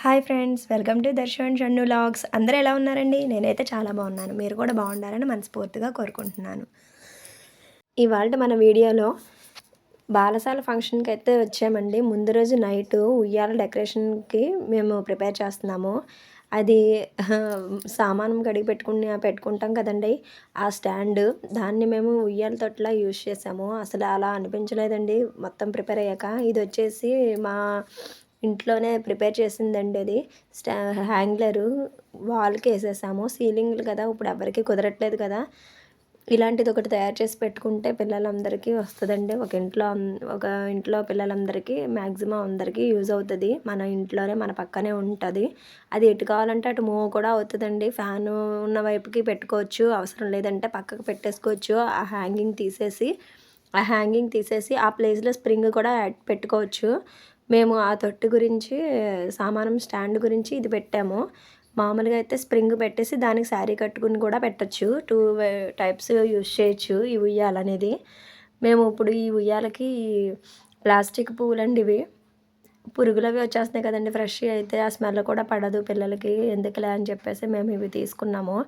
Hi friends, welcome to Darshan Shannu logs. అందరూ ఎలా ఉన్నారండి? నేనైతే చాలా బాగున్నాను. మీరు కూడా బాగుండాలని మనస్ఫూర్తిగా కోరుకుంటున్నాను. ఇవాళ మన వీడియోలో బాలసాల ఫంక్షన్కి అయితే వచ్చామండి. ముందు రోజు నైటు ఉయ్యాల డెకరేషన్కి మేము ప్రిపేర్ చేస్తున్నాము. అది సామానం కడిగి పెట్టుకుంటాం కదండి, ఆ స్టాండ్. దాన్ని మేము ఉయ్యాల తొట్లా యూజ్ చేసాము. అసలు అలా అనిపించలేదండి మొత్తం ప్రిపేర్ అయ్యాక. ఇది వచ్చేసి మా ఇంట్లోనే ప్రిపేర్ చేసిందండి. అది హ్యాంగ్లరు వాల్కి వేసేసాము. సీలింగ్లు కదా, ఇప్పుడు ఎవరికి కుదరట్లేదు కదా. ఇలాంటిది ఒకటి తయారు చేసి పెట్టుకుంటే పిల్లలందరికీ వస్తుందండి. ఒక ఇంట్లో పిల్లలందరికీ మ్యాక్సిమం అందరికీ యూజ్ అవుతుంది. మన ఇంట్లోనే మన పక్కనే ఉంటుంది. అది ఎటు కావాలంటే అటు మూవ్ కూడా అవుతుందండి. ఫ్యాను ఉన్న వైపుకి పెట్టుకోవచ్చు, అవసరం లేదంటే పక్కకు పెట్టేసుకోవచ్చు. ఆ హ్యాంగింగ్ తీసేసి ఆ ప్లేస్లో స్ప్రింగ్ కూడా పెట్టుకోవచ్చు. మేము ఆ తొట్టి గురించి, సామానం స్టాండ్ గురించి ఇది పెట్టాము. మామూలుగా అయితే స్ప్రింగ్ పెట్టేసి దానికి శారీ కట్టుకుని కూడా పెట్టచ్చు. టూ టైప్స్ యూజ్ చేయొచ్చు ఈ ఉయ్యాలనేది. మేము ఇప్పుడు ఈ ఉయ్యాలకి ప్లాస్టిక్ పువ్వులండి ఇవి. పురుగులు అవి వచ్చేస్తున్నాయి కదండి, ఫ్రెష్గా అయితే ఆ స్మెల్ కూడా పడదు పిల్లలకి, ఎందుకులే అని చెప్పేసి మేము ఇవి తీసుకున్నాము.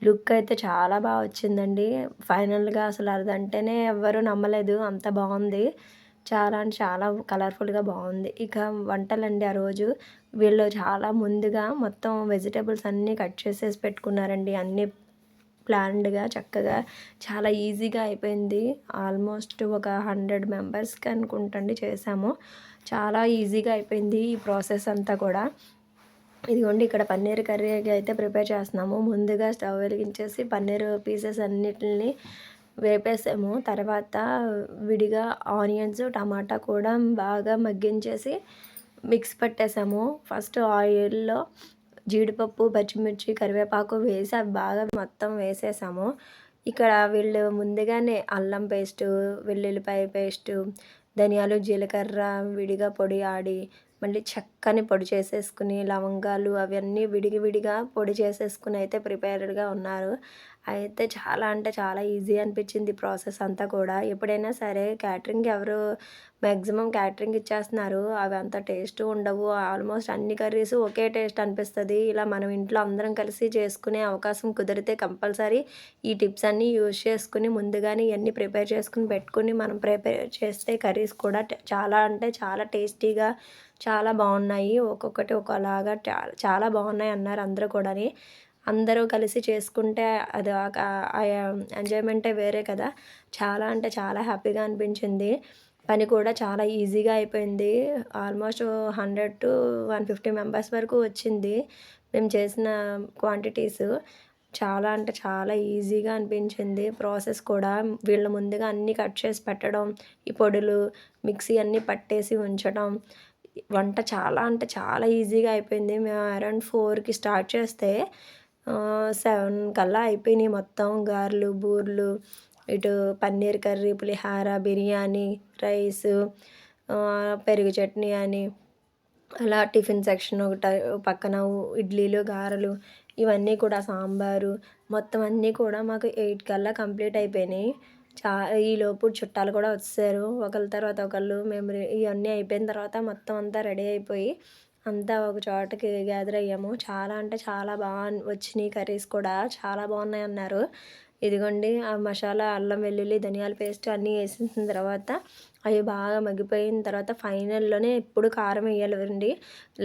లుక్ అయితే చాలా బాగా వచ్చిందండి. ఫైనల్గా అసలు అదంటేనే ఎవ్వరూ నమ్మలేదు, అంత బాగుంది. చాలా అంటే చాలా కలర్ఫుల్గా బాగుంది. ఇక వంటలండి, ఆ రోజు వీళ్ళు చాలా ముందుగా మొత్తం వెజిటేబుల్స్ అన్నీ కట్ చేసేసి పెట్టుకున్నారండి. అన్నీ ప్లాన్డ్గా చక్కగా చాలా ఈజీగా అయిపోయింది. ఆల్మోస్ట్ ఒక 100 మెంబర్స్కి అనుకుంటండి చేసాము. చాలా ఈజీగా అయిపోయింది ఈ ప్రాసెస్ అంతా కూడా. ఇదిగోండి, ఇక్కడ పన్నీర్ కర్రీకి అయితే ప్రిపేర్ చేస్తున్నాము. ముందుగా స్టవ్ వెలిగించేసి పన్నీర్ పీసెస్ అన్నిటిని వేపేసాము. తర్వాత విడిగా ఆనియన్స్, టమాటా కూడా బాగా మగ్గించేసి మిక్స్ పట్టేసాము. ఫస్ట్ ఆయిల్లో జీడిపప్పు, పచ్చిమిర్చి, కరివేపాకు వేసి అవి బాగా మొత్తం వేసేసాము. ఇక్కడ వీళ్ళు ముందుగానే అల్లం పేస్టు, వెల్లుల్లిపాయ పేస్టు, ధనియాలు, జీలకర్ర విడిగా పొడి ఆడి మళ్ళీ చక్కని పొడి చేసేసుకుని, లవంగాలు అవన్నీ విడిగా పొడి చేసేసుకుని అయితే ప్రిపేర్డ్గా ఉన్నారు. అయితే చాలా అంటే చాలా ఈజీ అనిపించింది ప్రాసెస్ అంతా కూడా. ఎప్పుడైనా సరే క్యాటరింగ్ ఎవరు మ్యాక్సిమం క్యాటరింగ్ ఇచ్చేస్తున్నారు, అవి అంత టేస్ట్ ఉండవు. ఆల్మోస్ట్ అన్ని కర్రీస్ ఒకే టేస్ట్ అనిపిస్తుంది. ఇలా మనం ఇంట్లో అందరం కలిసి చేసుకునే అవకాశం కుదిరితే కంపల్సరీ ఈ టిప్స్ అన్నీ యూజ్ చేసుకుని ముందుగానే ఇవన్నీ ప్రిపేర్ చేసుకుని పెట్టుకుని మనం ప్రిపేర్ చేస్తే కర్రీస్ కూడా చాలా అంటే చాలా టేస్టీగా చాలా బాగున్నాయి. ఒక్కొక్కటి ఒకలాగా చాలా బాగున్నాయి అన్నారు అందరూ కూడాని. అందరూ కలిసి చేసుకుంటే అది ఒక ఎంజాయ్మెంటే వేరే కదా. చాలా అంటే చాలా హ్యాపీగా అనిపించింది. పని కూడా చాలా ఈజీగా అయిపోయింది. ఆల్మోస్ట్ 100-150 మెంబర్స్ వరకు వచ్చింది మేము చేసిన క్వాంటిటీస్. చాలా అంటే చాలా ఈజీగా అనిపించింది ప్రాసెస్ కూడా. వీళ్ళు ముందుగా అన్నీ కట్ చేసి పెట్టడం, ఈ పొడులు మిక్సీ అన్నీ పట్టేసి ఉంచడం, వంట చాలా అంటే చాలా ఈజీగా అయిపోయింది. మేము అరౌండ్ 4కి స్టార్ట్ చేస్తే 7 కల్లా అయిపోయినాయి మొత్తం. గారెలు, బూరెలు, ఇటు పన్నీర్ కర్రీ, పులిహార, బిర్యానీ, రైసు, పెరుగు చట్నీ అని అలా టిఫిన్ సెక్షన్ పక్కన ఇడ్లీలు, గారెలు, ఇవన్నీ కూడా సాంబారు, మొత్తం అన్నీ కూడా మాకు 8 కల్లా కంప్లీట్ అయిపోయినాయి. ఈలోపు చుట్టాలు కూడా వచ్చేసారు, ఒకళ్ళ తర్వాత ఒకళ్ళు. మేము ఇవన్నీ అయిపోయిన తర్వాత మొత్తం అంతా రెడీ అయిపోయి అంతా ఒక చోటకి గ్యాదర్ అయ్యాము. చాలా అంటే చాలా బాగా వచ్చినాయి కర్రీస్ కూడా, చాలా బాగున్నాయి అన్నారు. ఇదిగోండి, ఆ మసాలా, అల్లం వెల్లుల్లి, ధనియాల పేస్ట్ అన్నీ వేసిన తర్వాత అవి బాగా మగ్గిపోయిన తర్వాత ఫైనల్లోనే ఎప్పుడు కారం వేయాలండి,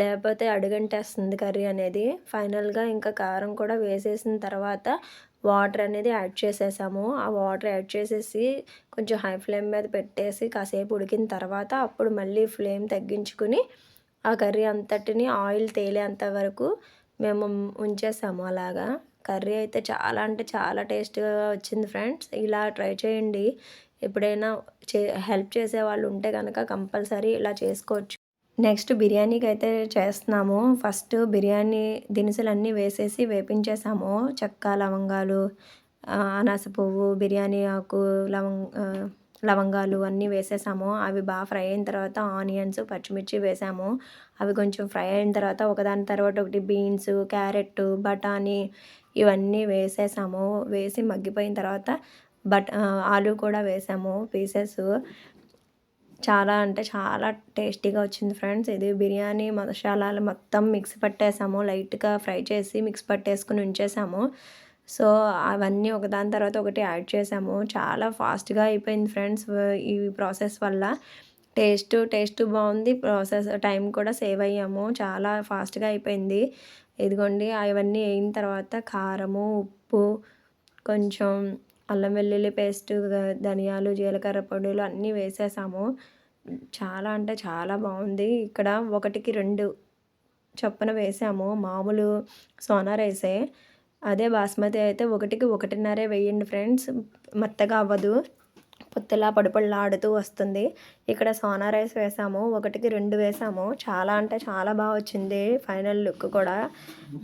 లేకపోతే అడుగంటేస్తుంది కర్రీ అనేది. ఫైనల్గా ఇంకా కారం కూడా వేసేసిన తర్వాత వాటర్ అనేది యాడ్ చేసేసాము. ఆ వాటర్ యాడ్ చేసేసి కొంచెం హై ఫ్లేమ్ మీద పెట్టేసి కాసేపు ఉడికిన తర్వాత అప్పుడు మళ్ళీ ఫ్లేమ్ తగ్గించుకుని ఆ కర్రీ అంతటిని ఆయిల్ తేలేంత వరకు మేము ఉంచేసాము అలాగా. కర్రీ అయితే చాలా అంటే చాలా టేస్ట్గా వచ్చింది ఫ్రెండ్స్. ఇలా ట్రై చేయండి. ఎప్పుడైనా హెల్ప్ చేసేవాళ్ళు ఉంటే కనుక కంపల్సరీ ఇలా చేసుకోవచ్చు. నెక్స్ట్ బిర్యానీకి అయితే చేస్తున్నాము. ఫస్ట్ బిర్యానీ దినుసులన్నీ వేసేసి వేపించేసాము. చెక్క, లవంగాలు, అనాస పువ్వు, బిర్యానీ ఆకు, లవంగాలు అన్నీ వేసేసాము. అవి బాగా ఫ్రై అయిన తర్వాత ఆనియన్స్, పచ్చిమిర్చి వేసాము. అవి కొంచెం ఫ్రై అయిన తర్వాత ఒకదాని తర్వాత ఒకటి బీన్స్, క్యారెట్, బఠానీ ఇవన్నీ వేసేసాము. వేసి మగ్గిపోయిన తర్వాత ఆలు కూడా వేసాము పీసెస్. చాలా అంటే చాలా టేస్టీగా వచ్చింది ఫ్రెండ్స్. ఇది బిర్యానీ మసాలాలు మొత్తం మిక్సీ పట్టేసాము. లైట్‌గా ఫ్రై చేసి మిక్సీ పట్టేసుకొని ఉంచేసాము. సో, అవన్నీ ఒకదాని తర్వాత ఒకటి యాడ్ చేసాము. చాలా ఫాస్ట్‌గా అయిపోయింది ఫ్రెండ్స్. ఈ ప్రాసెస్ వల్ల. టేస్ట్ బావుంది. ప్రాసెస్ టైం కూడా సేవ్ అయ్యాము. చాలా ఫాస్ట్‌గా అయిపోయింది. ఇదిగోండి అవన్నీ అయిన తర్వాత కారము, ఉప్పు, కొంచెం అల్లం వెల్లుల్లి పేస్టు, ధనియాలు, జీలకర్ర పొడులు అన్నీ వేసేసాము. చాలా అంటే చాలా బావుంది. ఇక్కడ 1కి 2 చొప్పున వేసాము. మామూలు సోనా రైసే. అదే బాస్మతి అయితే 1కి 1.5 వేయండి ఫ్రెండ్స్. మెత్తగా అవ్వదు. పొత్తులా పొడి వస్తుంది. ఇక్కడ సోనా రైస్ వేసాము. 1కి 2 వేసాము. చాలా అంటే చాలా వచ్చింది. ఫైనల్ లుక్ కూడా.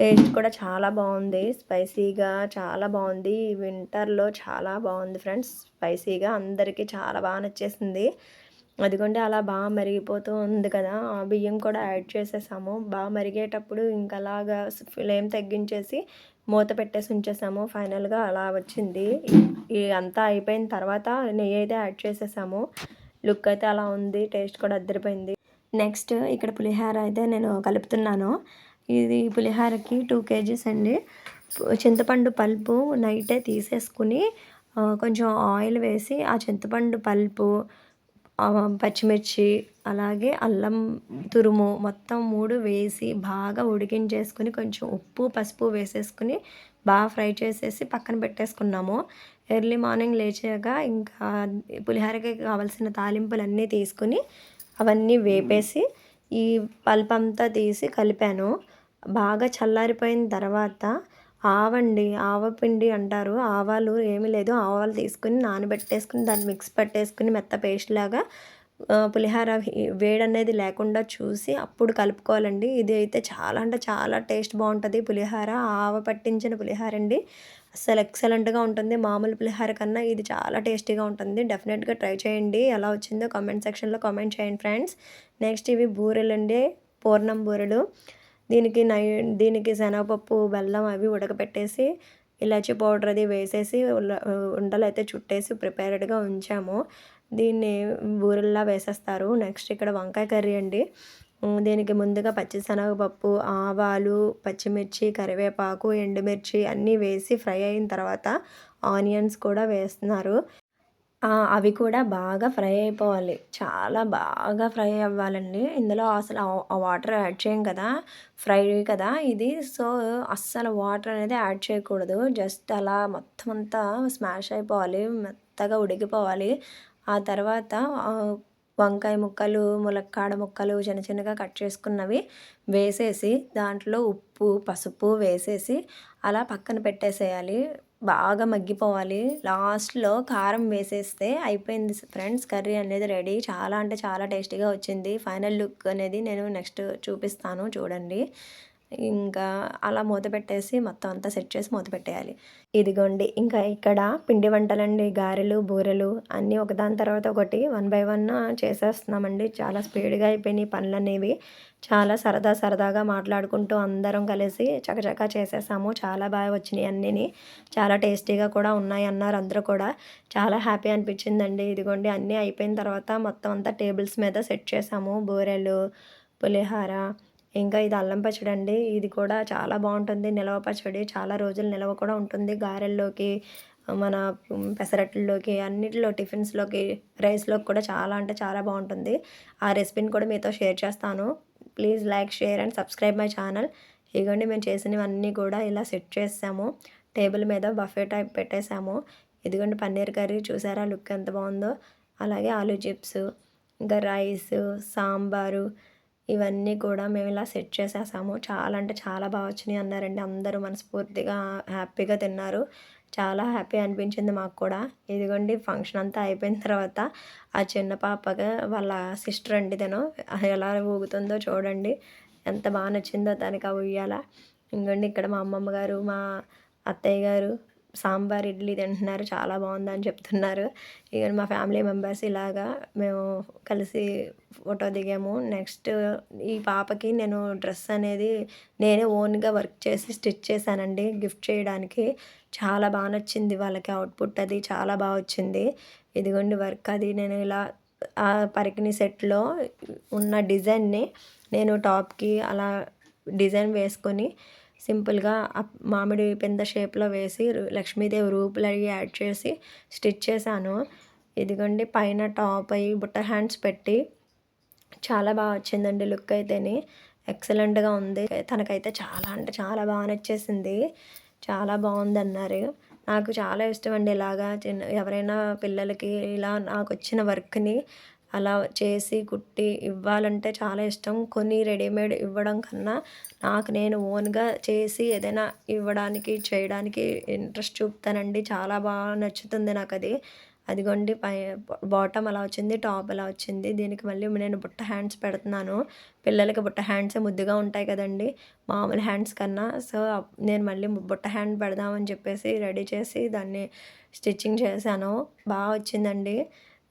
టేస్ట్ కూడా చాలా బావుంది. స్పైసీగా చాలా బావుంది. వింటర్‌లో చాలా బావుంది ఫ్రెండ్స్. స్పైసీగా అందరికీ చాలా నచ్చేసింది. అదిగోండి అలా మరిగిపోతూ ఉంది కదా! ఆ బియ్యం కూడా యాడ్ చేసేసాము. మరిగేటప్పుడు ఇంకలాగా ఫ్లేమ్ తగ్గించేసి మూత పెట్టేసి ఉంచేసాము. ఫైనల్‌గా అలా వచ్చింది. అంతా అయిపోయిన తర్వాత నెయ్యయితే యాడ్ చేసేసాము. లుక్ అయితే అలా ఉంది. టేస్ట్ కూడా అదిరిపోయింది. నెక్స్ట్ ఇక్కడ పులిహోర అయితే నేను కలుపుతున్నాను. ఇది పులిహోరకి 2 కేజీస్ అండి. చింతపండు పల్పు నైటే తీసేసుకుని కొంచెం ఆయిల్ వేసి ఆ చింతపండు పల్పు, పచ్చిమిర్చి, అలాగే అల్లం తురుము మొత్తం 3 వేసి బాగా ఉడికించేసుకొని కొంచెం ఉప్పు, పసుపు వేసేసుకుని ఫ్రై చేసేసి పక్కన పెట్టేసుకున్నాము. ఎర్లీ మార్నింగ్ లేచాక ఇంకా పులిహోరకి కావాల్సిన తాలింపులన్నీ తీసుకొని అవన్నీ వేపేసి ఈ పల్పంతా తీసి కలిపాను. బాగా చల్లారిపోయిన తర్వాత ఆవపిండి అంటారు. ఆవాలు ఏమీ లేదు. ఆవాలు తీసుకొని నానబెట్టేసుకొని దాన్ని మిక్స్ పట్టేసుకొని మెత్త పేస్ట్ లాగా పులిహోర వేడనేది లేకుండా చూసి అప్పుడు కలుపుకోవాలండి. ఇది అయితే చాలా అంటే చాలా టేస్ట్ బావుంటది పులిహోర. ఆవ పట్టించిన పులిహోర అండి. అస్సలు ఎక్సలెంట్‌గా ఉంటుంది. మామూలు పులిహోర కన్నా ఇది చాలా టేస్టీగా ఉంటుంది. డెఫినెట్‌గా ట్రై చేయండి. ఎలా వచ్చిందో కామెంట్ సెక్షన్‌లో కామెంట్ చేయండి ఫ్రెండ్స్. నెక్స్ట్ ఇవి బూరెలండి. పూర్ణం బూరెలు. దీనికి శనగపప్పు, బెల్లం అవి ఉడకబెట్టేసి ఇలాచీ పౌడర్ అది వేసేసి ఉండలైతే చుట్టేసి ప్రిపేర్డ్‌గా ఉంచాము. దీన్ని బూరెల్లా వేసేస్తారు. నెక్స్ట్ ఇక్కడ వంకాయ కర్రీ అండి. దీనికి ముందుగా పచ్చిశనగపప్పు, ఆవాలు, పచ్చిమిర్చి, కరివేపాకు, ఎండుమిర్చి అన్నీ వేసి ఫ్రై అయిన తర్వాత ఆనియన్స్ కూడా వేస్తున్నారు. అవి కూడా బాగా ఫ్రై అయిపోవాలి. చాలా బాగా ఫ్రై అవ్వాలండి. ఇందులో అసలు ఆ వాటర్ యాడ్ చేయం కదా! ఫ్రై కదా ఇది. సో, అస్సలు వాటర్ అనేది యాడ్ చేయకూడదు. జస్ట్ అలా మొత్తం అంతా స్మాష్ అయిపోవాలి. మెత్తగా ఉడికిపోవాలి. ఆ తర్వాత వంకాయ ముక్కలు, ములక్కాడ ముక్కలు చిన్న చిన్నగా కట్ చేసుకున్నవి వేసేసి దాంట్లో ఉప్పు, పసుపు వేసేసి అలా పక్కన పెట్టేసేయాలి. బాగా మగ్గిపోవాలి. లాస్ట్‌లో కారం వేసేస్తే అయిపోయింది ఫ్రెండ్స్. కర్రీ అనేది రెడీ. చాలా అంటే చాలా టేస్టీగా వచ్చింది. ఫైనల్ లుక్ అనేది నేను నెక్స్ట్ చూపిస్తాను చూడండి. ఇంకా అలా మూత పెట్టేసి మొత్తం అంతా సెట్ చేసి మూత పెట్టేయాలి. ఇదిగోండి ఇంకా ఇక్కడ పిండి వంటలండి. గారెలు, బూరెలు అన్నీ ఒకదాని తర్వాత ఒకటి 1 బై 1 చేసేస్తున్నామండి. చాలా స్పీడ్‌గా అయిపోయినాయి పనులనేవి. చాలా సరదాగా మాట్లాడుకుంటూ అందరం కలిసి చకచకా చేసేసాము. చాలా బాగా వచ్చినాయి అన్నీని. చాలా టేస్టీగా కూడా ఉన్నాయి అన్నారు అందరూ కూడా. చాలా హ్యాపీ అనిపించిందండి. ఇదిగోండి అన్నీ అయిపోయిన తర్వాత మొత్తం అంతా టేబుల్స్ మీద సెట్ చేసాము. బూరెలు, పులిహోర, ఇంకా ఇది అల్లం పచ్చడి అండి. ఇది కూడా చాలా బావుంటుంది. నిలవ పచ్చడి. చాలా రోజులు నిలవ కూడా ఉంటుంది. గారెల్లోకి, మన పెసరట్లలోకి, అన్నిటిలో టిఫిన్స్‌లోకి, రైస్‌లోకి కూడా చాలా అంటే చాలా బావుంటుంది. ఆ రెసిపీని కూడా మీతో షేర్ చేస్తాను. Please like, share and subscribe my channel. ఇగోండి మేము చేసినవన్నీ కూడా ఇలా సెట్ చేసాము. టేబుల్ మీద బఫే టైప్ పెట్టేసాము. ఇదిగోండి పన్నీర్ కర్రీ చూసారా లుక్ ఎంత బావుందో. అలాగే ఆలూ చిప్స్, ఇంకా రైసు, సాంబారు ఇవన్నీ కూడా మేము ఇలా సెట్ చేసేసాము. చాలా అంటే చాలా వచ్చినాయి అన్నారండి. అందరూ మనస్ఫూర్తిగా హ్యాపీగా తిన్నారు. చాలా హ్యాపీ అనిపించింది మాకు కూడా. ఇదిగోండి ఫంక్షన్ అంతా అయిపోయిన తర్వాత ఆ చిన్న పాపగా వాళ్ళ సిస్టర్ అండి తను. ఎలా ఊగుతుందో చూడండి. ఎంత నచ్చిందో తనకి ఆ ఉయ్యాల. ఇంగోండి ఇక్కడ మా అమ్మమ్మ గారు, మా అత్తయ్య గారు సాంబార్, ఇడ్లీ తింటున్నారు. చాలా బావుందని చెప్తున్నారు. ఇక మా ఫ్యామిలీ మెంబర్స్ ఇలాగా మేము కలిసి ఫోటో దిగాము. నెక్స్ట్ ఈ పాపకి నేను డ్రెస్ అనేది నేనే ఓన్‌గా వర్క్ చేసి స్టిచ్ చేశానండి గిఫ్ట్ చేయడానికి. చాలా నచ్చింది వాళ్ళకి అవుట్‌పుట్ అది చాలా వచ్చింది. ఇదిగోండి వర్క్ అది నేను ఇలా ఆ పరికిణి సెట్‌లో ఉన్న డిజైన్‌ని నేను టాప్‌కి అలా డిజైన్ వేసుకొని సింపుల్‌గా మామిడి పింద షేప్‌లో వేసి లక్ష్మీదేవి రూపులవి యాడ్ చేసి స్టిచ్ చేశాను. ఇదిగోండి పైన టాప్ అయి బుట్ట హ్యాండ్స్ పెట్టి చాలా వచ్చిందండి లుక్ అయితేని. ఎక్సలెంట్‌గా ఉంది. తనకైతే చాలా అంటే చాలా నచ్చేసింది. చాలా బావుందన్నారు. నాకు చాలా ఇష్టమండి ఇలాగా ఎవరైనా పిల్లలకి ఇలా నాకొచ్చిన వర్క్‌ని అలా చేసి కుట్టి ఇవ్వాలంటే చాలా ఇష్టం. కొని రెడీమేడ్ ఇవ్వడం కన్నా నాకు నేను ఓన్‌గా చేసి ఏదైనా ఇవ్వడానికి, చేయడానికి ఇంట్రెస్ట్ చూపుతానండి. చాలా నచ్చుతుంది నాకది. అదిగోండి బాటమ్ అలా వచ్చింది. టాప్ అలా వచ్చింది. దీనికి మళ్ళీ నేను బుట్ట హ్యాండ్స్ పెడుతున్నాను. పిల్లలకి బుట్ట హ్యాండ్సే ముద్దుగా ఉంటాయి కదండీ! మామూలు హ్యాండ్స్ కన్నా. సో, నేను మళ్ళీ బుట్ట హ్యాండ్ పెడదామని చెప్పేసి రెడీ చేసి దాన్ని స్టిచ్చింగ్ చేశాను. వచ్చిందండి.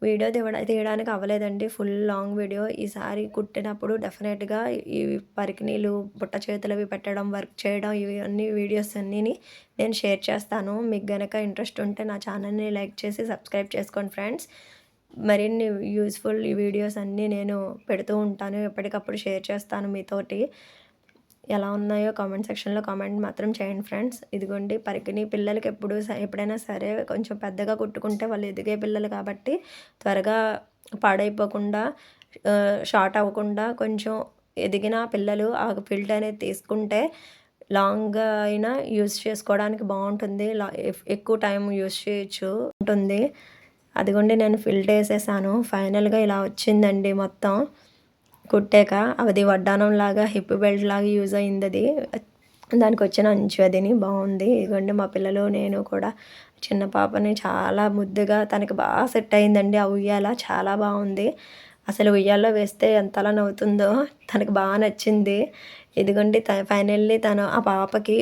వీడియో తీయడానికి అవ్వలేదండి. Full long video. ఈసారి కుట్టినప్పుడు డెఫినెట్‌గా ఈ పరికిణీలు, బుట్ట చేతులవి పెట్టడం, వర్క్ చేయడం ఇవన్నీ వీడియోస్ అన్నీని నేను షేర్ చేస్తాను. మీకు గనక ఇంట్రెస్ట్ ఉంటే నా ఛానల్‌ని లైక్ చేసి సబ్స్క్రైబ్ చేసుకోండి ఫ్రెండ్స్. మరిన్ని యూజ్‌ఫుల్ వీడియోస్ అన్నీ నేను పెడుతూ ఉంటాను. ఎప్పటికప్పుడు షేర్ చేస్తాను మీతోటి. ఎలా ఉన్నాయో కామెంట్ సెక్షన్‌లో కామెంట్ మాత్రం చేయండి ఫ్రెండ్స్. ఇదిగోండి పరికిణి పిల్లలకి ఎప్పుడైనా సరే కొంచెం పెద్దగా కుట్టుకుంటే వాళ్ళు ఎదిగే పిల్లలు కాబట్టి త్వరగా పాడైపోకుండా షార్ట్ అవ్వకుండా కొంచెం ఎదిగిన పిల్లలు ఆ ఫిల్ట్ అనేది తీసుకుంటే లాంగ్‌గా అయినా యూజ్ చేసుకోవడానికి బావుంటుంది. ఎక్కువ టైం యూజ్ చేయొచ్చు ఉంటుంది. అదిగోండి నేను ఫిల్ట్ ఏసేసాను. ఫైనల్‌గా ఇలా వచ్చిందండి మొత్తం. కుట్టాక అది వడ్డానంలాగా హిప్ బెల్ట్ లాగా యూజ్ అయిందది. దానికొచ్చిన అంచు అదిని బావుంది. ఇదిగోండి మా పిల్లలు నేను కూడా చిన్న పాపని చాలా ముద్దుగా తనకి సెట్ అయిందండి ఆ ఉయ్యాల. చాలా బావుంది. అసలు ఉయ్యాల్లో వేస్తే ఎంతలా నవ్వుతుందో తనకి నచ్చింది. ఇదిగోండి ఫైనల్లీ తను ఆ పాపకి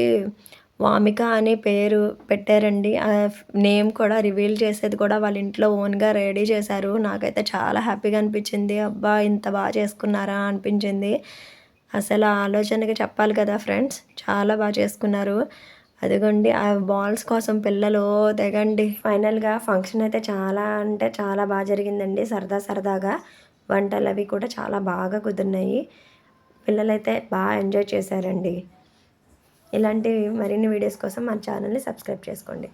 వామిక అనే పేరు పెట్టారండి. నేమ్ కూడా రివీల్ చేసేది కూడా వాళ్ళ ఇంట్లో ఓన్‌గా రెడీ చేశారు. నాకైతే చాలా హ్యాపీగా అనిపించింది. అబ్బా! ఇంత చేసుకున్నారా అనిపించింది. అసలు ఆ ఆలోచనకి చెప్పాలి కదా ఫ్రెండ్స్. చాలా చేసుకున్నారు. అదిగోండి ఆ బాల్స్ కోసం పిల్లలు తెగండి. ఫైనల్‌గా ఫంక్షన్ అయితే చాలా అంటే చాలా జరిగిందండి. సరదాగా వంటలవి కూడా చాలా బాగా కుదిరినాయి. పిల్లలైతే ఎంజాయ్ చేశారండి. ఇలాంటి మరిన్ని వీడియోస్ కోసం మన ఛానల్ని సబ్స్క్రైబ్ చేసుకోండి.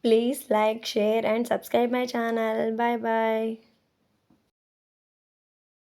Please like, share and subscribe my channel. Bye.